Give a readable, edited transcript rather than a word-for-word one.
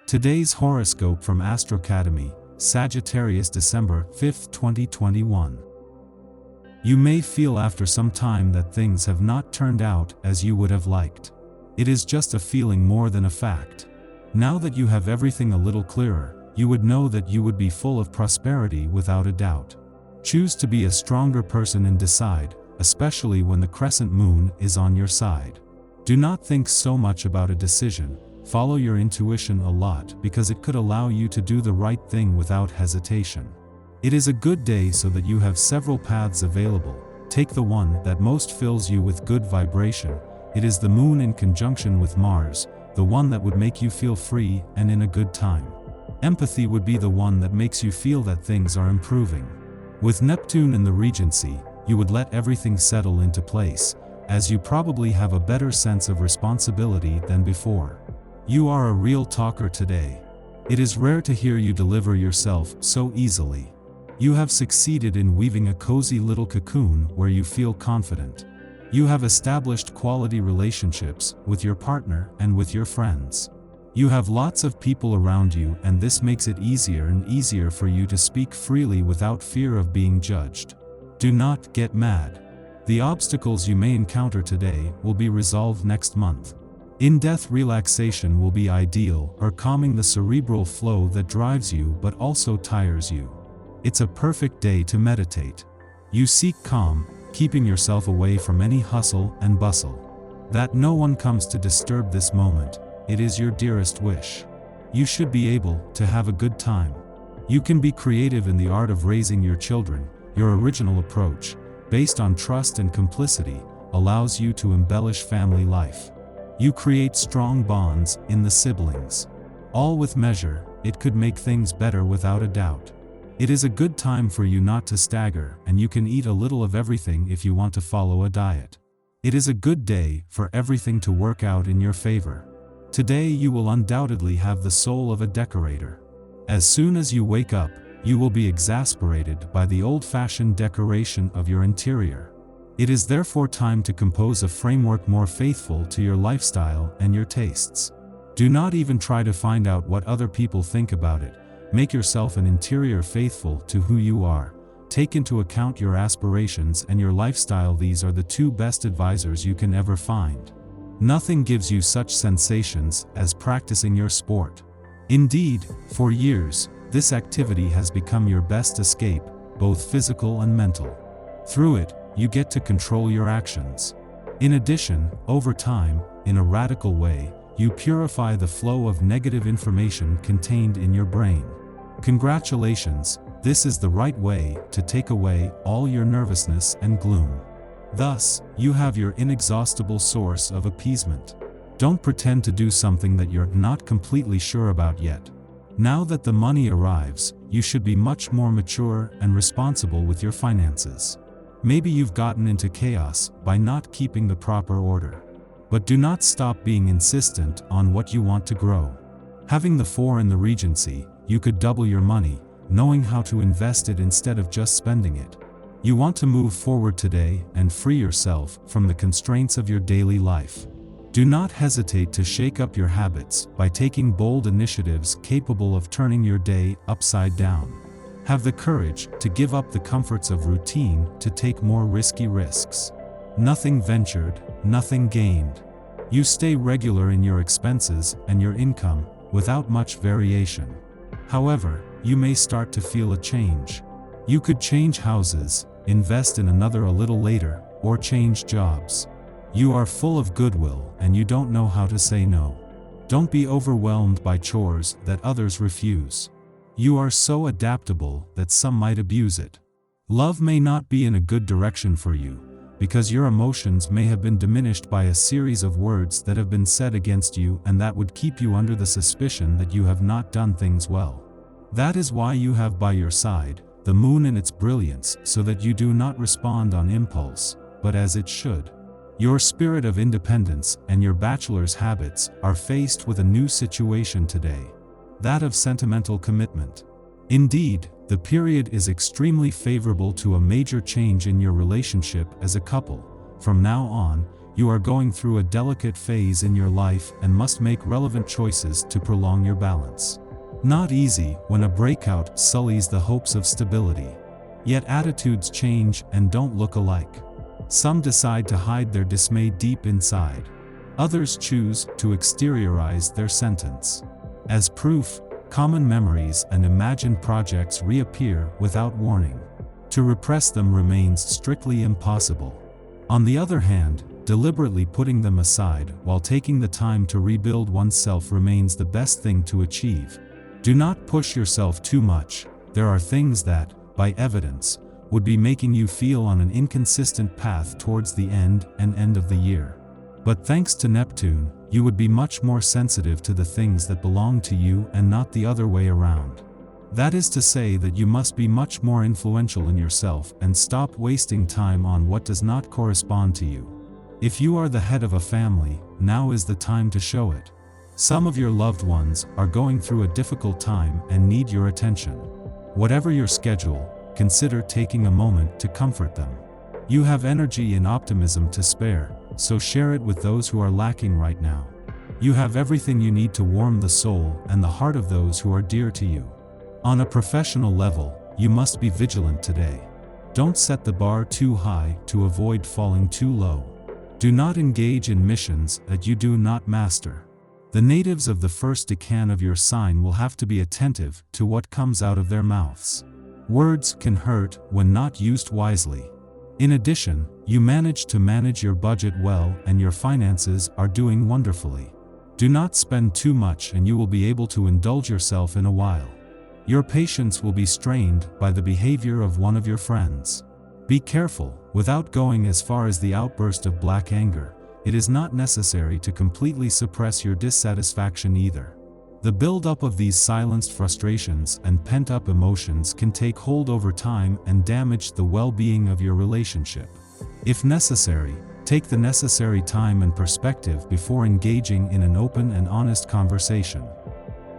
Today's horoscope from Astrocademy, Sagittarius December 5, 2021. You may feel after some time that things have not turned out as you would have liked. It is just a feeling more than a fact. Now that you have everything a little clearer, you would know that you would be full of prosperity without a doubt. Choose to be a stronger person and decide, especially when the crescent moon is on your side. Do not think so much about a decision. Follow your intuition a lot because it could allow you to do the right thing without hesitation. It is a good day so that you have several paths available. Take the one that most fills you with good vibration. It is the moon in conjunction with Mars, the one that would make you feel free and in a good time. Empathy would be the one that makes you feel that things are improving. With Neptune in the Regency, you would let everything settle into place, as you probably have a better sense of responsibility than before. You are a real talker today. It is rare to hear you deliver yourself so easily. You have succeeded in weaving a cozy little cocoon where you feel confident. You have established quality relationships with your partner and with your friends. You have lots of people around you, and this makes it easier and easier for you to speak freely without fear of being judged. Do not get mad. The obstacles you may encounter today will be resolved next month. In-depth relaxation will be ideal, or calming the cerebral flow that drives you but also tires you. It's a perfect day to meditate. You seek calm, keeping yourself away from any hustle and bustle. That no one comes to disturb this moment, it is your dearest wish. You should be able to have a good time. You can be creative in the art of raising your children. Your original approach, based on trust and complicity, allows you to embellish family life. You create strong bonds in the siblings. All with measure, it could make things better without a doubt. It is a good time for you not to stagger, and you can eat a little of everything if you want to follow a diet. It is a good day for everything to work out in your favor. Today you will undoubtedly have the soul of a decorator. As soon as you wake up, you will be exasperated by the old-fashioned decoration of your interior. It is therefore time to compose a framework more faithful to your lifestyle and your tastes. Do not even try to find out what other people think about it. Make yourself an interior faithful to who you are. Take into account your aspirations and your lifestyle. These are the two best advisors you can ever find. Nothing gives you such sensations as practicing your sport. Indeed, for years, this activity has become your best escape, both physical and mental. Through it, you get to control your actions. In addition, over time, in a radical way, you purify the flow of negative information contained in your brain. Congratulations, this is the right way to take away all your nervousness and gloom. Thus, you have your inexhaustible source of appeasement. Don't pretend to do something that you're not completely sure about yet. Now that the money arrives, you should be much more mature and responsible with your finances. Maybe you've gotten into chaos by not keeping the proper order. But do not stop being insistent on what you want to grow. Having the 4 in the Regency, you could double your money, knowing how to invest it instead of just spending it. You want to move forward today and free yourself from the constraints of your daily life. Do not hesitate to shake up your habits by taking bold initiatives capable of turning your day upside down. Have the courage to give up the comforts of routine to take more risky risks. Nothing ventured, nothing gained. You stay regular in your expenses and your income, without much variation. However, you may start to feel a change. You could change houses, invest in another a little later, or change jobs. You are full of goodwill and you don't know how to say no. Don't be overwhelmed by chores that others refuse. You are so adaptable that some might abuse it. Love may not be in a good direction for you, because your emotions may have been diminished by a series of words that have been said against you, and that would keep you under the suspicion that you have not done things well. That is why you have by your side the moon in its brilliance, so that you do not respond on impulse, but as it should. Your spirit of independence and your bachelor's habits are faced with a new situation today. That of sentimental commitment. Indeed, the period is extremely favorable to a major change in your relationship as a couple. From now on, You are going through a delicate phase in your life and must make relevant choices to prolong your balance. Not easy when a breakout sullies the hopes of stability. Yet attitudes change and don't look alike. Some decide to hide their dismay deep inside. Others choose to exteriorize their sentence. As proof, common memories and imagined projects reappear without warning. To repress them remains strictly impossible. On the other hand, deliberately putting them aside while taking the time to rebuild oneself remains the best thing to achieve. Do not push yourself too much. There are things that, by evidence, would be making you feel on an inconsistent path towards the end of the year. But thanks to Neptune, you would be much more sensitive to the things that belong to you and not the other way around. That is to say that you must be much more influential in yourself and stop wasting time on what does not correspond to you. If you are the head of a family, now is the time to show it. Some of your loved ones are going through a difficult time and need your attention. Whatever your schedule, consider taking a moment to comfort them. You have energy and optimism to spare, so share it with those who are lacking right now. You have everything you need to warm the soul and the heart of those who are dear to you. On a professional level, you must be vigilant today. Don't set the bar too high to avoid falling too low. Do not engage in missions that you do not master. The natives of the first decan of your sign will have to be attentive to what comes out of their mouths. Words can hurt when not used wisely. In addition, you manage to manage your budget well and your finances are doing wonderfully. Do not spend too much and you will be able to indulge yourself in a while. Your patience will be strained by the behavior of one of your friends. Be careful, without going as far as the outburst of black anger. It is not necessary to completely suppress your dissatisfaction either. The buildup of these silenced frustrations and pent-up emotions can take hold over time and damage the well-being of your relationship. If necessary, take the necessary time and perspective before engaging in an open and honest conversation.